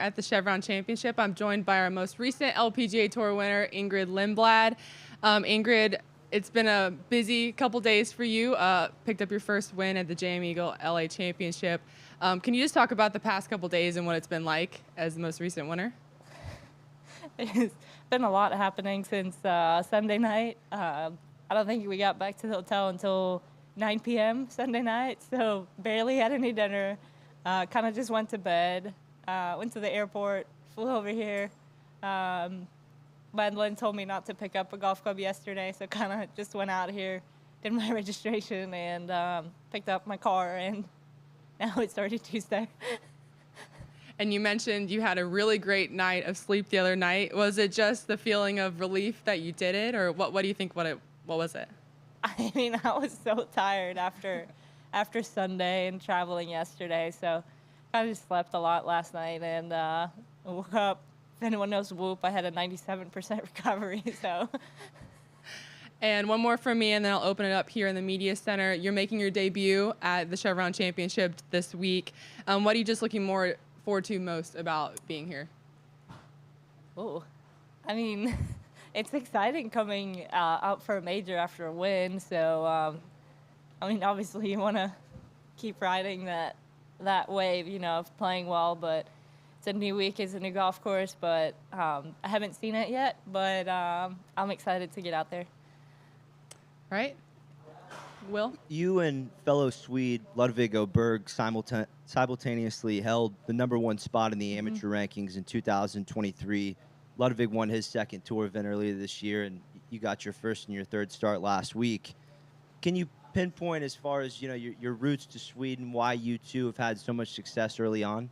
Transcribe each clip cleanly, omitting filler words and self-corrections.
at the Chevron Championship. I'm joined by our most recent LPGA Tour winner, Ingrid Lindblad. Ingrid, it's been a busy couple days for you. Picked up your first win at the JM Eagle LA Championship. Can you just talk about the past couple days and what it's been like as the most recent winner? It's been a lot happening since Sunday night. I don't think we got back to the hotel until 9 p.m. Sunday night, so barely had any dinner. Kind of just went to bed. Went to the airport, flew over here. Madeline told me not to pick up a golf club yesterday, so kind of just went out here, did my registration, and picked up my car, and now it's already Tuesday. And you mentioned you had a really great night of sleep the other night. Was it just the feeling of relief that you did it, or what do you think what was it? I mean, I was so tired after Sunday and traveling yesterday, so I just slept a lot last night and woke up. If anyone knows Whoop, I had a 97% recovery, so. And one more from me, and then I'll open it up here in the media center. You're making your debut at the Chevron Championship this week. What are you just looking forward to most about being here? Oh, I mean, it's exciting coming out for a major after a win. So, I mean, obviously you want to keep riding that wave, of playing well. But it's a new week, it's a new golf course. But I haven't seen it yet. But I'm excited to get out there. Right? Will? You and fellow Swede Ludvig Åberg simultaneously held the #1 spot in the amateur rankings in 2023. Ludvig won his second tour event earlier this year, and you got your first and your third start last week. Can you pinpoint, as far as your roots to Sweden, why you two have had so much success early on?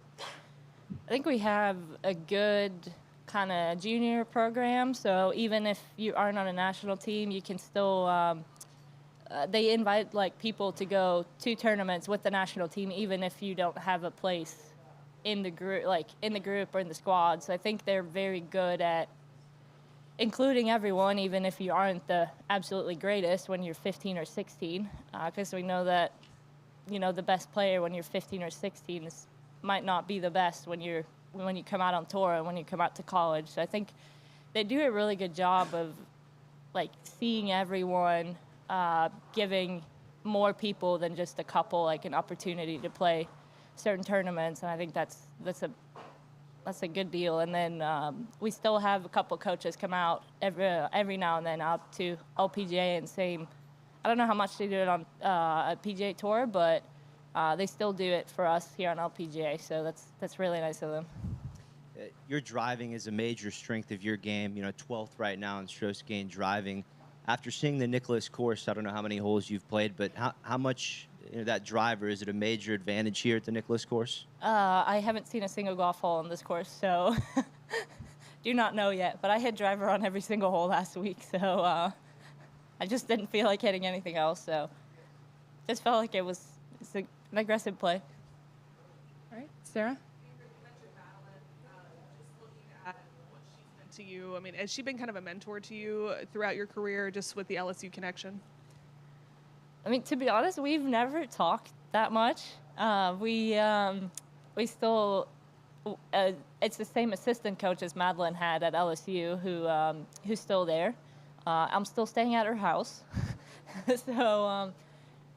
I think we have a good kind of junior program, so even if you aren't on a national team, you can still they invite people to go to tournaments with the national team, even if you don't have a place in the group, or in the squad. So I think they're very good at including everyone, even if you aren't the absolutely greatest when you're 15 or 16, because we know that the best player when you're 15 or 16 might not be the best when you come out on tour and when you come out to college. So I think they do a really good job of seeing everyone, giving more people than just a couple an opportunity to play certain tournaments, and I think that's a good deal. And then we still have a couple coaches come out every now and then out to LPGA, and same. I don't know how much they do it on a PGA Tour, but they still do it for us here on LPGA, so that's really nice of them. Your driving is a major strength of your game. 12th right now in strokes gained driving. After seeing the Nicklaus course, I don't know how many holes you've played, but how much that driver, is it a major advantage here at the Nicklaus course? I haven't seen a single golf hole on this course, so do not know yet. But I hit driver on every single hole last week, so I just didn't feel like hitting anything else. So just felt like it's an aggressive play. All right, Sarah? To you, I mean, has she been kind of a mentor to you throughout your career, just with the LSU connection? I mean, to be honest, we've never talked that much. We still, it's the same assistant coach as Madeline had at LSU, who's still there. I'm still staying at her house. So,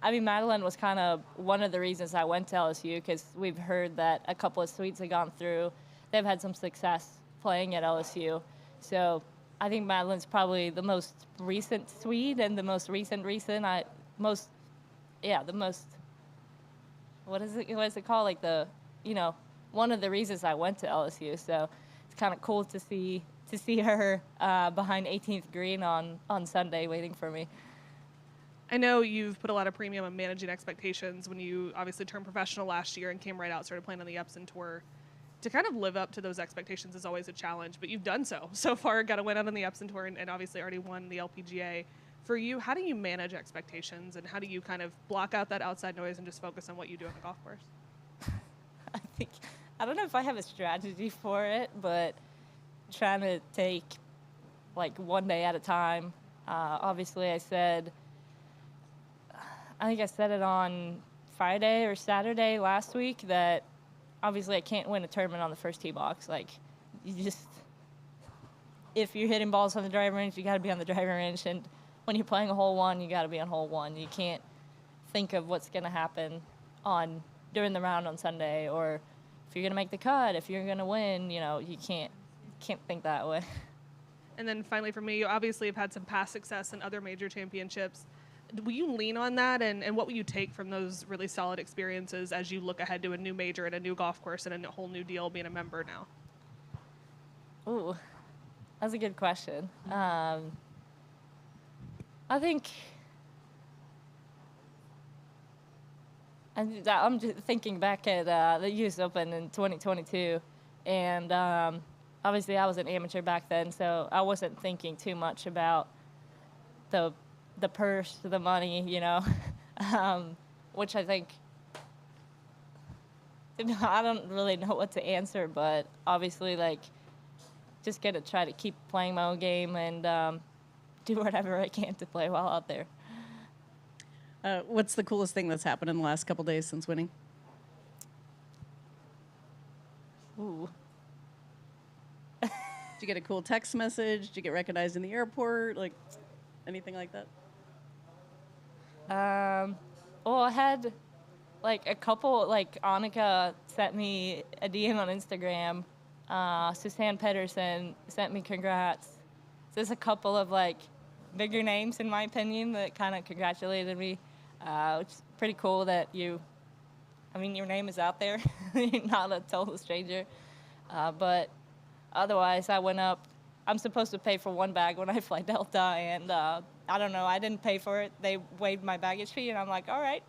I mean, Madeline was kind of one of the reasons I went to LSU, because we've heard that a couple of Swedes have gone through. They've had some success playing at LSU. So I think Madeline's probably the most recent Swede and the most recent, the most, what is it called? One of the reasons I went to LSU. So it's kind of cool to see her behind 18th green on Sunday waiting for me. I know you've put a lot of premium on managing expectations when you obviously turned professional last year and came right out, started playing on the Epson Tour. To kind of live up to those expectations is always a challenge, but you've done so far. Got a win out on the Epson Tour and obviously already won the LPGA. For you, how do you manage expectations, and how do you kind of block out that outside noise and just focus on what you do on the golf course? I don't know if I have a strategy for it, but trying to take one day at a time. Obviously, I think I said it on Friday or Saturday last week that obviously I can't win a tournament on the first tee box. Like, you just, if you're hitting balls on the driving range, you got to be on the driving range. And when you're playing a hole one, you got to be on hole one. You can't think of what's going to happen during the round on Sunday, or if you're going to make the cut, if you're going to win. You can't think that way. And then finally for me, you obviously have had some past success in other major championships. Will you lean on that, and what will you take from those really solid experiences as you look ahead to a new major and a new golf course and a whole new deal being a member now? Ooh, that's a good question. I think I'm just thinking back at the U.S. Open in 2022, and obviously I was an amateur back then, so I wasn't thinking too much about the purse, the money, which I think, I don't really know what to answer, but obviously, like, just gonna try to keep playing my own game and do whatever I can to play well out there. What's the coolest thing that's happened in the last couple days since winning? Ooh. Did you get a cool text message? Did you get recognized in the airport? Like, anything like that? Well, I had, like, a couple, like, Annika sent me a DM on Instagram. Susanne Pedersen sent me congrats. So there's a couple of, like, bigger names, in my opinion, that kind of congratulated me, which is pretty cool that your name is out there. You're not a total stranger. But otherwise, I went up. I'm supposed to pay for one bag when I fly Delta, and I don't know. I didn't pay for it. They waived my baggage fee, and I'm like, all right.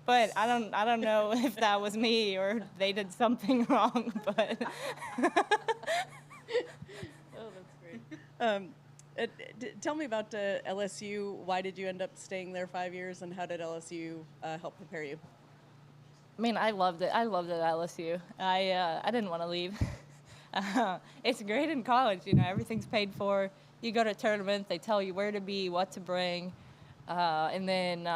But I don't know if that was me or they did something wrong. But oh, that's great. Tell me about LSU. Why did you end up staying there 5 years, and how did LSU help prepare you? I mean, I loved it. I loved it at LSU. I didn't want to leave. It's great in college. Everything's paid for. You go to tournaments, they tell you where to be, what to bring. And then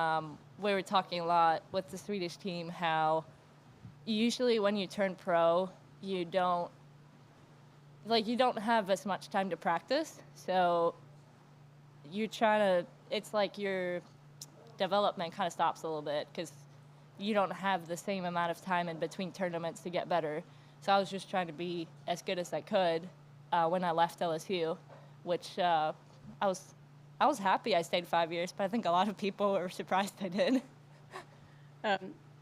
we were talking a lot with the Swedish team how usually when you turn pro, you don't have as much time to practice. So it's like your development kind of stops a little bit because you don't have the same amount of time in between tournaments to get better. So I was just trying to be as good as I could when I left LSU, which I was happy I stayed 5 years, but I think a lot of people were surprised I did.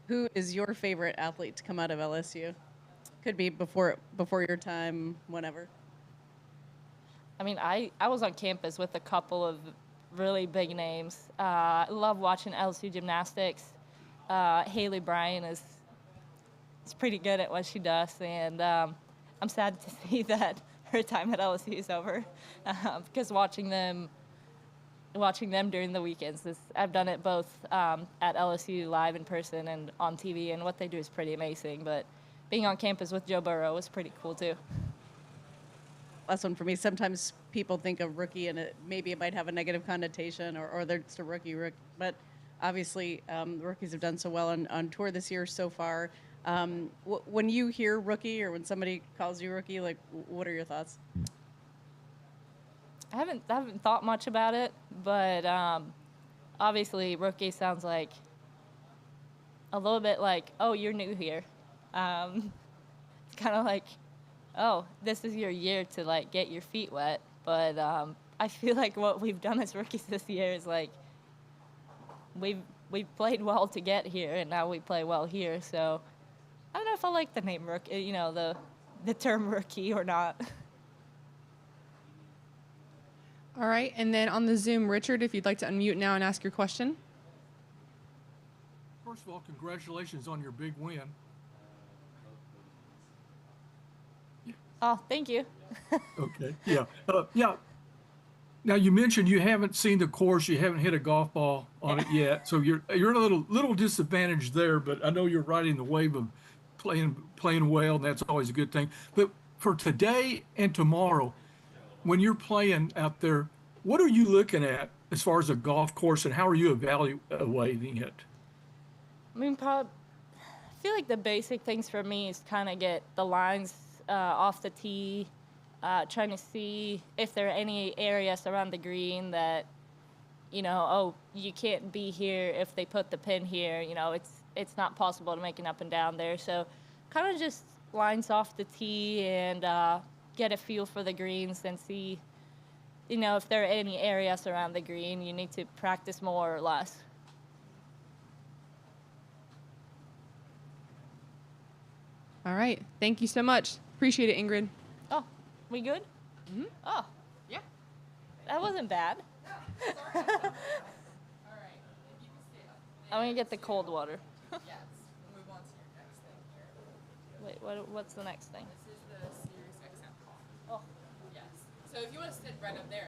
Who is your favorite athlete to come out of LSU? Could be before your time, whenever. I mean, I was on campus with a couple of really big names. I love watching LSU gymnastics. Haley Bryan is pretty good at what she does, and I'm sad to see that her time at LSU is over because watching them during the weekends, I've done it both at LSU live in person and on TV, and what they do is pretty amazing. But being on campus with Joe Burrow was pretty cool too. Last one for me. Sometimes people think of rookie and maybe it might have a negative connotation or they're just a rookie. But obviously, the rookies have done so well on tour this year so far. When you hear rookie or when somebody calls you rookie, like, what are your thoughts? I haven't thought much about it, but obviously rookie sounds like a little bit like, oh, you're new here. It's kind of like, oh, this is your year to like get your feet wet. But I feel like what we've done as rookies this year is like we've played well to get here, and now we play well here. So I don't know if I like the name rookie, the term rookie or not. All right, and then on the Zoom, Richard, if you'd like to unmute now and ask your question. First of all, congratulations on your big win. Oh, thank you. Okay, yeah. Yeah. Now, you mentioned you haven't seen the course, you haven't hit a golf ball on it yet, so you're a little disadvantaged there, but I know you're riding the wave of playing well, and that's always a good thing. But for today and tomorrow, when you're playing out there, what are you looking at as far as a golf course, and how are you evaluating it? I mean, probably feel like the basic things for me is kind of get the lines off the tee, trying to see if there are any areas around the green that, oh, you can't be here if they put the pin here. It's not possible to make an up and down there. So kind of just lines off the tee and get a feel for the greens and see, if there are any areas around the green you need to practice more or less. All right. Thank you so much. Appreciate it, Ingrid. Oh, we good? Mhm. Oh, Yeah. that wasn't bad. All right. If you can stay up. I'm going to get the cold water. Yes. We'll move on to your next thing here. Wait, what's the next thing? This is the Sirius XM call. Oh. Yes. So if you want to sit right up there.